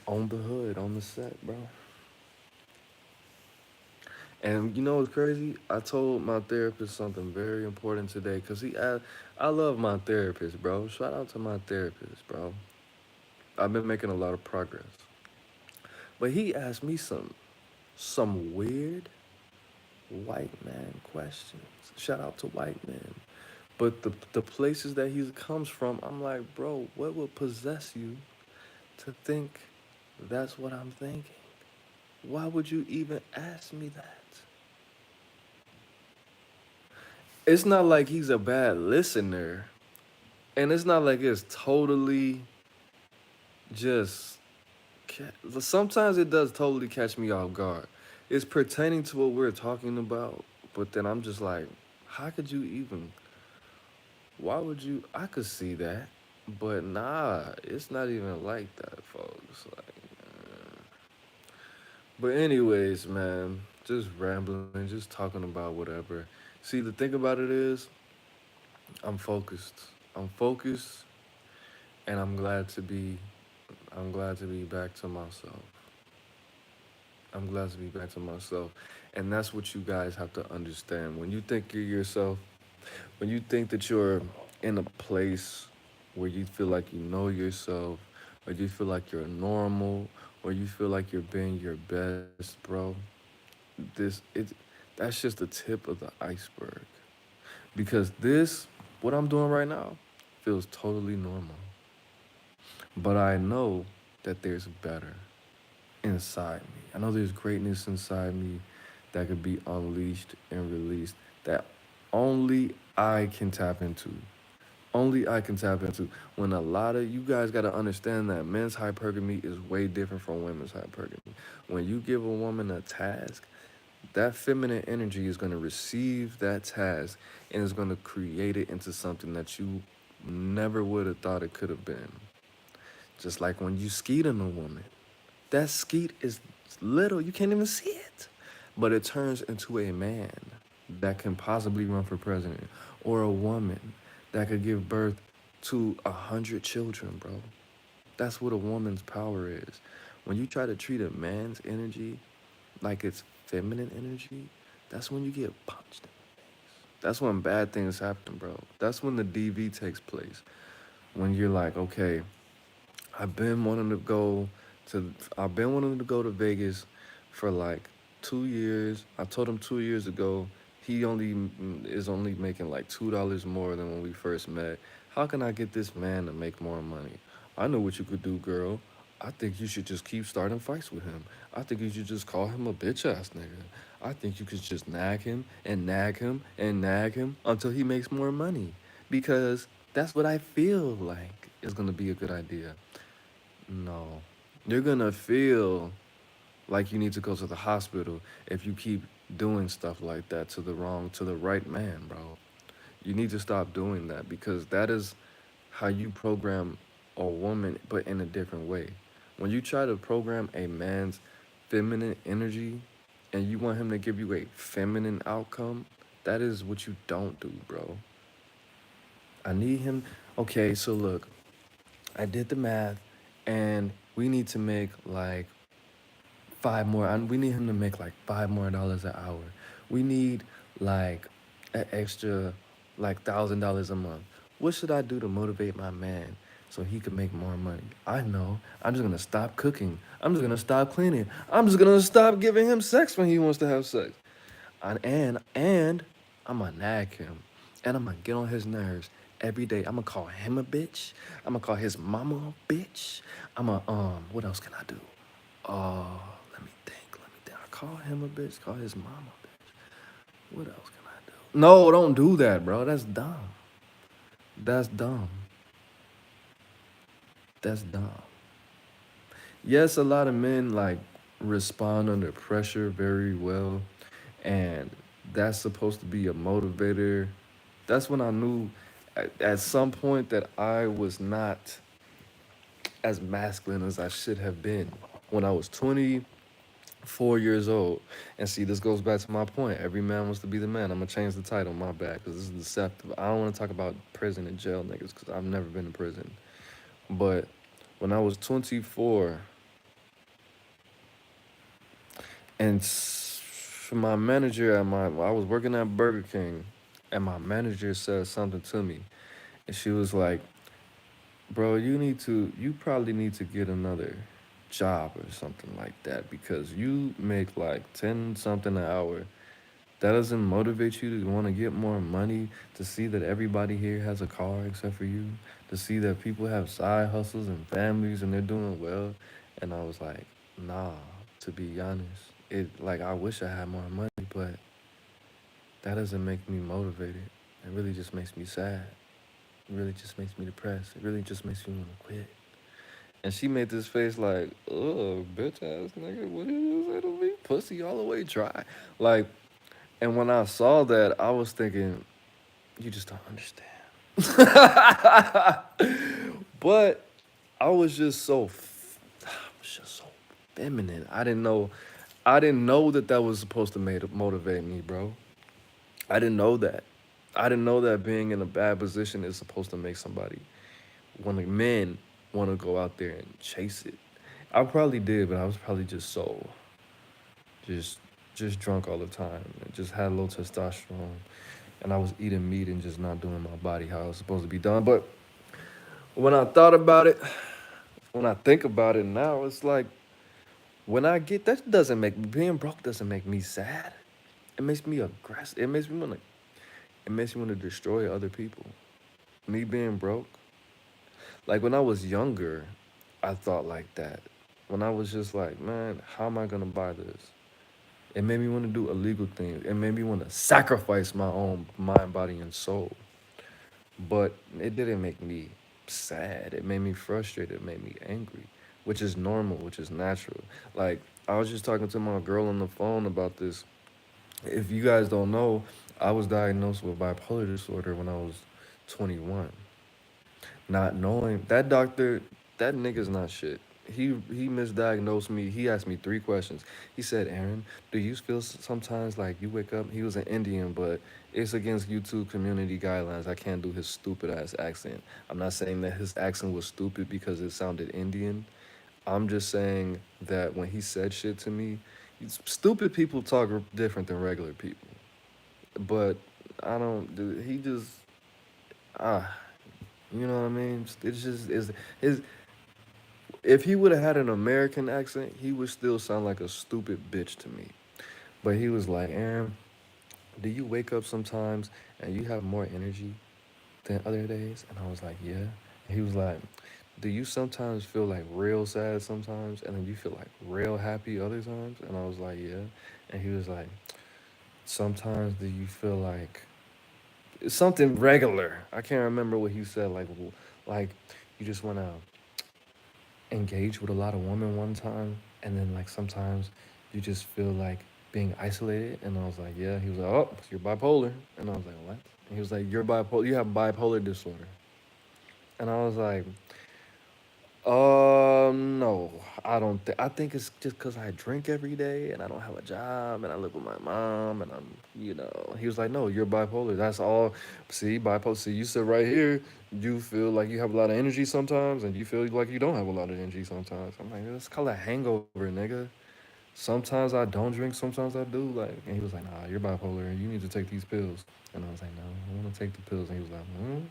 on the hood, on the set, bro. And you know what's crazy? I told my therapist something very important today because he asked, I love my therapist, bro. Shout out to my therapist, bro. I've been making a lot of progress. But he asked me some weird white man questions. Shout out to white man. But the places that he comes from, I'm like, bro, what would possess you to think that's what I'm thinking? Why would you even ask me that? It's not like he's a bad listener. And it's not like it's totally just. Sometimes it does totally catch me off guard. It's pertaining to what we're talking about, but then I'm just like, how could you even? Why would you? I could see that, but nah, it's not even like that, folks. Like, but anyways, man, just rambling, just talking about whatever. See, the thing about it is, I'm focused. I'm focused, and I'm glad to be back to myself. I'm glad to be back to myself. And that's what you guys have to understand. When you think you're yourself, When you think that you're in a place where you feel like you know yourself, or you feel like you're normal, or you feel like you're being your best, bro, that's just the tip of the iceberg. Because this, what I'm doing right now, feels totally normal. But I know that there's better inside me. I know there's greatness inside me that could be unleashed and released that only I can tap into. Only I can tap into. When a lot of you guys got to understand that men's hypergamy is way different from women's hypergamy. When you give a woman a task, that feminine energy is going to receive that task and is going to create it into something that you never would have thought it could have been. Just like when you skeet on a woman, that skeet is little, you can't even see it. But it turns into a man that can possibly run for president, or a woman that could give birth to 100 children, bro. That's what a woman's power is. When you try to treat a man's energy like it's feminine energy, that's when you get punched. That's when bad things happen, bro. That's when the DV takes place. When you're like, okay, I've been wanting to go I've been wanting to go to Vegas for like 2 years. I told him 2 years ago he only is only making like $2 more than when we first met. How can I get this man to make more money? I know what you could do, girl. I think you should just keep starting fights with him. I think you should just call him a bitch ass nigga. I think you could just nag him and nag him and nag him until he makes more money. Because that's what I feel like is gonna be a good idea. No. You're gonna feel like you need to go to the hospital if you keep doing stuff like that to the right man, bro. You need to stop doing that because that is how you program a woman, but in a different way. When you try to program a man's feminine energy and you want him to give you a feminine outcome, that is what you don't do, bro. I need him. Okay, so look, I did the math and we need to make like five more. We need him to make like $5 more an hour. We need like an extra like $1,000 a month. What should I do to motivate my man so he can make more money? I know. I'm just gonna stop cooking. I'm just gonna stop cleaning. I'm just gonna stop giving him sex when he wants to have sex. And I'm gonna nag him, and I'm gonna get on his nerves every day. I'm gonna call him a bitch. I'm gonna call his mama a bitch. I'm gonna What else can I do? Let me think. Let me think. I call him a bitch. Call his mama a bitch. What else can I do? No, don't do that, bro. That's dumb. That's dumb. That's dumb. Yes, a lot of men like respond under pressure very well, and that's supposed to be a motivator. That's when I knew at some point that I was not as masculine as I should have been. When I was 24 years old. And see, this goes back to my point. Every man wants to be the man. I'm gonna change the title, my bad, because this is deceptive. I don't want to talk about prison and jail niggas, because I've never been in prison. But when I was 24, and my manager I was working at Burger King, and my manager said something to me, and she was like, "Bro, you probably need to get another job or something like that because you make like 10 something an hour. That doesn't motivate you to want to get more money, to see that everybody here has a car except for you, to see that people have side hustles and families and they're doing well." And I was like, nah, to be honest. I wish I had more money, but that doesn't make me motivated. It really just makes me sad. It really just makes me depressed. It really just makes me want to quit. And she made this face like, ugh, bitch ass nigga, what did you say to me? Pussy all the way dry. Like, and when I saw that, I was thinking, you just don't understand. But I was just I was just so feminine. I didn't know that that was supposed to motivate me, bro. I didn't know that. I didn't know that being in a bad position is supposed to make somebody, when the men want to go out there and chase it. I probably did, but I was probably just just drunk all the time. And just had low testosterone. and I was eating meat and just not doing my body how it was supposed to be done. But when I thought about it, when I think about it now, it's like when I get that doesn't make being broke doesn't make me sad. It makes me aggressive. It makes me want to destroy other people. Me being broke, like when I was younger, I thought like that. When I was just like, man, how am I gonna buy this? It made me want to do illegal things. It made me want to sacrifice my own mind, body, and soul. But it didn't make me sad. It made me frustrated. It made me angry, which is normal, which is natural. Like, I was just talking to my girl on the phone about this. If you guys don't know, I was diagnosed with bipolar disorder when I was 21. Not knowing that doctor, that nigga's not shit. He misdiagnosed me. He asked me three questions. He said, "Aaron, do you feel sometimes like you wake up?" He was an Indian, but it's against YouTube community guidelines. I can't do his stupid ass accent. I'm not saying that his accent was stupid because it sounded Indian. I'm just saying that when he said shit to me, stupid people talk different than regular people. But I don't do. He just ah. You know what I mean? It's just is his. If he would have had an American accent, he would still sound like a stupid bitch to me. But he was like, Aaron, do you wake up sometimes and you have more energy than other days? And I was like, yeah. And he was like, do you sometimes feel like real sad sometimes and then you feel like real happy other times? And I was like, yeah. And he was like, sometimes do you feel like it's something regular? I can't remember what he said. Like you just want to engage with a lot of women one time, and then like sometimes you just feel like being isolated. And I was like, yeah. He was like, oh, you're bipolar. And I was like, what? And he was like, you're bipolar. You have bipolar disorder. And I was like, no, I don't think. I think it's just because I drink every day and I don't have a job and I live with my mom and I'm. He was like, no, you're bipolar. That's all. See, bipolar. See, you said right here, you feel like you have a lot of energy sometimes and you feel like you don't have a lot of energy sometimes. I'm like, that's called a hangover, nigga. Sometimes I don't drink, sometimes I do. Like, and he was like, nah, you're bipolar and you need to take these pills. And I was like, no, I want to take the pills. And he was like, hmm.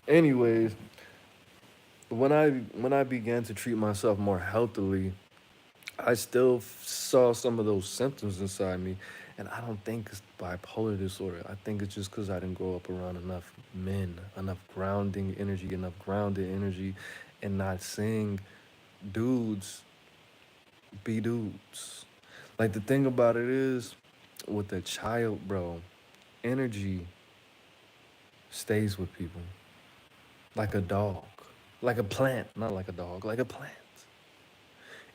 Anyways, when I began to treat myself more healthily, I still saw some of those symptoms inside me, and I don't think it's bipolar disorder. I think it's just because I didn't grow up around enough men, enough grounding energy, enough grounded energy, and not seeing dudes be dudes. Like the thing about it is, with a child, bro, energy stays with people like a dog, like a plant, not like a dog, like a plant.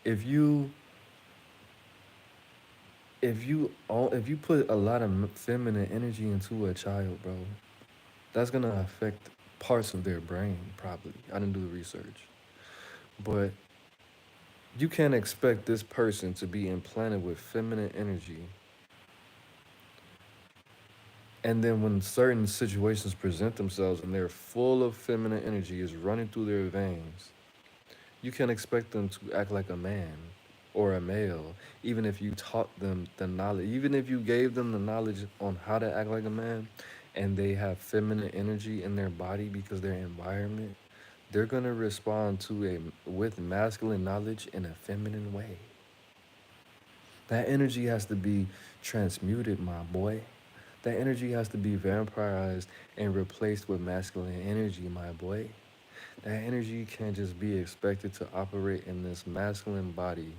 If you if you put a lot of feminine energy into a child, bro, that's gonna affect parts of their brain. Probably, I didn't do the research, but you can't expect this person to be implanted with feminine energy, and then when certain situations present themselves and they're full of feminine energy is running through their veins, you can't expect them to act like a man or a male, even if you taught them the knowledge, even if you gave them the knowledge on how to act like a man and they have feminine energy in their body because their environment, they're gonna respond to a with masculine knowledge in a feminine way. That energy has to be transmuted, my boy. That energy has to be vampirized and replaced with masculine energy, my boy. That energy can't just be expected to operate in this masculine body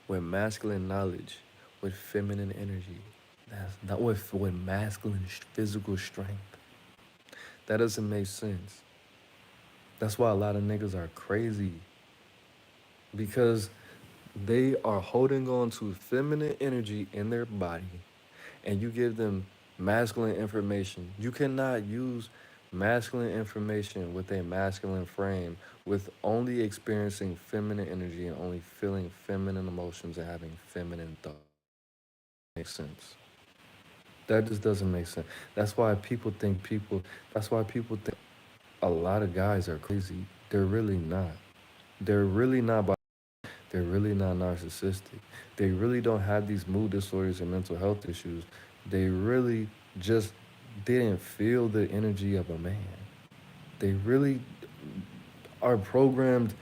with masculine knowledge, with feminine energy. That's not with masculine physical strength. That doesn't make sense. That's why a lot of niggas are crazy because they are holding on to feminine energy in their body and you give them masculine information. You cannot use masculine information with a masculine frame with only experiencing feminine energy and only feeling feminine emotions and having feminine thoughts. Makes sense. That just doesn't make sense. That's why people think a lot of guys are crazy. They're really not. They're really not. They're really not narcissistic. They really don't have these mood disorders and mental health issues They really just didn't feel the energy of a man. They really are programmed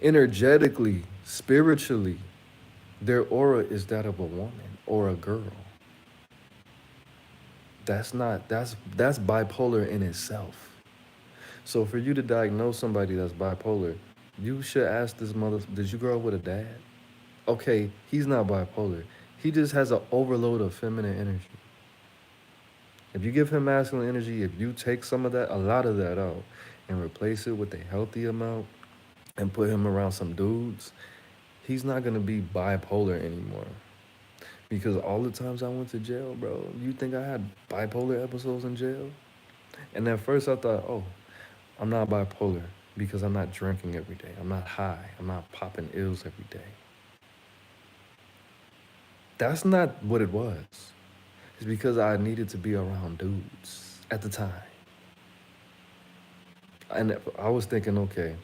energetically, spiritually. Their aura is that of a woman or a girl. That's bipolar in itself. So for you to diagnose somebody that's bipolar, you should ask this mother, did you grow up with a dad? Okay, he's not bipolar. He just has an overload of feminine energy. If you give him masculine energy, if you take some of that, a lot of that out, and replace it with a healthy amount and put him around some dudes, he's not gonna be bipolar anymore. Because all the times I went to jail, bro, you think I had bipolar episodes in jail? And at first I thought, oh, I'm not bipolar because I'm not drinking every day. I'm not high. I'm not popping ills every day. That's not what it was. It's because I needed to be around dudes at the time. And I was thinking, okay,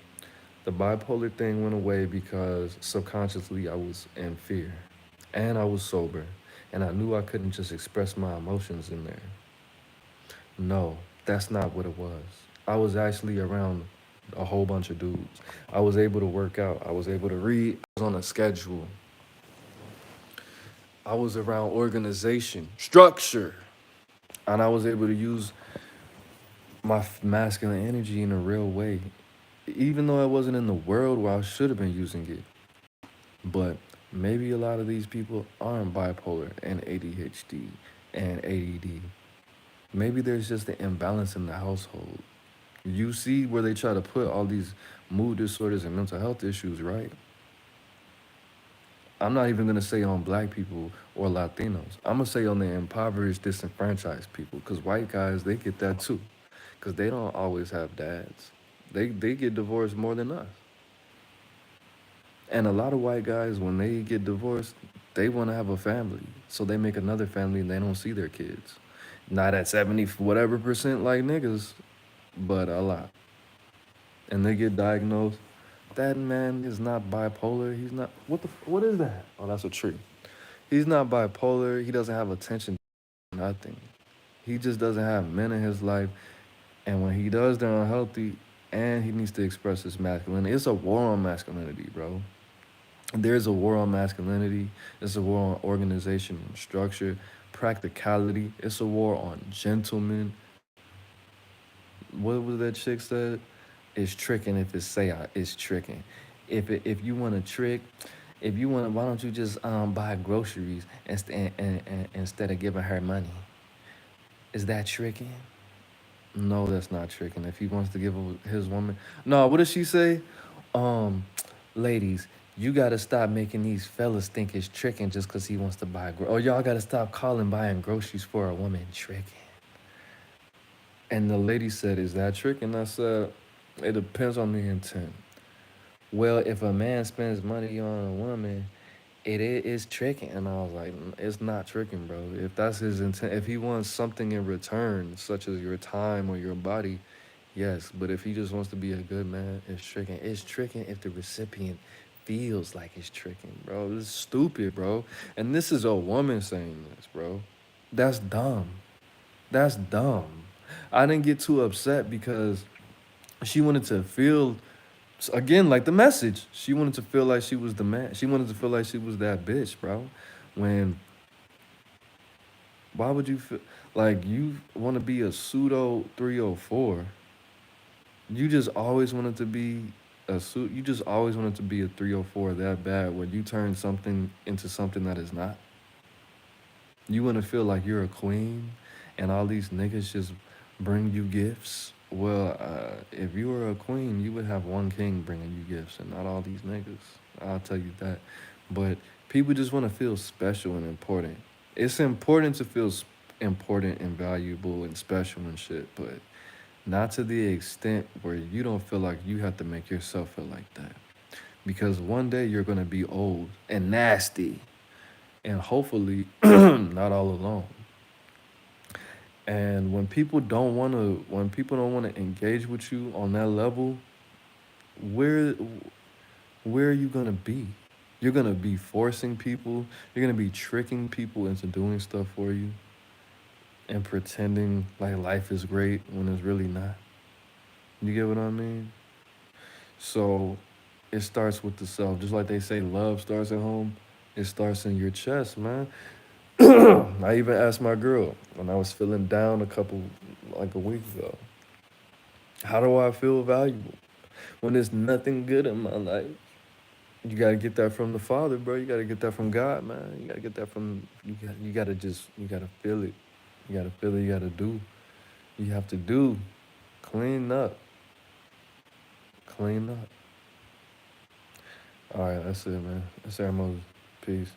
the bipolar thing went away because subconsciously I was in fear and I was sober and I knew I couldn't just express my emotions in there. No, that's not what it was. I was actually around a whole bunch of dudes. I was able to work out. I was able to read. I was on a schedule. I was around organization, structure, and I was able to use my masculine energy in a real way, even though I wasn't in the world where I should have been using it. But maybe a lot of these people aren't bipolar and ADHD and ADD. Maybe there's just an imbalance in the household. You see where they try to put all these mood disorders and mental health issues, right? I'm not even gonna say on black people or Latinos. I'm gonna say on the impoverished, disenfranchised people, because white guys they get that too, because they don't always have dads. They get divorced more than us, and a lot of white guys when they get divorced, they want to have a family, so they make another family and they don't see their kids. Not at 70 whatever percent like niggas, but a lot, and they get diagnosed. That man is not bipolar. He's not. What is that? Oh, that's a tree. He's not bipolar. He doesn't have attention to nothing. He just doesn't have men in his life. And when he does, they're unhealthy. And he needs to express his masculinity. It's a war on masculinity, bro. There's a war on masculinity. It's a war on organization and structure, practicality. It's a war on gentlemen. What was that chick said? It's tricking if it's say it's tricking. If you want to trick, if you want to, why don't you just buy groceries and instead of giving her money? Is that tricking? No, that's not tricking. If he wants to give his woman, no. What does she say? Um, ladies, you gotta stop making these fellas think it's tricking just cause he wants to buy. Or y'all gotta stop calling buying groceries for a woman tricking. And the lady said, "Is that tricking?" I said, "It depends on the intent." Well, if a man spends money on a woman, it is tricking. And I was like, it's not tricking, bro. If that's his intent, if he wants something in return, such as your time or your body, yes. But if he just wants to be a good man, it's tricking. It's tricking if the recipient feels like it's tricking, bro. It's stupid, bro. And this is a woman saying this, bro. That's dumb. That's dumb. I didn't get too upset because she wanted to feel again like the message. She wanted to feel like she was the man. She wanted to feel like she was that bitch, bro. When why would you feel like you want to be a pseudo 304? You just always wanted to be a suit. You just always wanted to be a 304 that bad where you turn something into something that is not. You want to feel like you're a queen and all these niggas just bring you gifts. Well, if you were a queen, you would have one king bringing you gifts and not all these niggas. I'll tell you that. But people just want to feel special and important. It's important to feel important and valuable and special and shit, but not to the extent where you don't feel like you have to make yourself feel like that. Because one day you're going to be old and nasty and hopefully not all alone. And when people don't want to engage with you on that level, where where are you gonna be? You're gonna be forcing people. You're gonna be tricking people into doing stuff for you. and pretending like life is great when it's really not. You get what I mean? So it starts with the self. Just like they say love starts at home, it starts in your chest, man. I even asked my girl when I was feeling down like a week ago, how do I feel valuable when there's nothing good in my life? You gotta get that from the Father, bro. You gotta get that from God, man. You gotta get that from you gotta feel it. You gotta feel it. You gotta do. You have to do. Clean up. Clean up. All right, that's it, man. That's our Moses. Peace.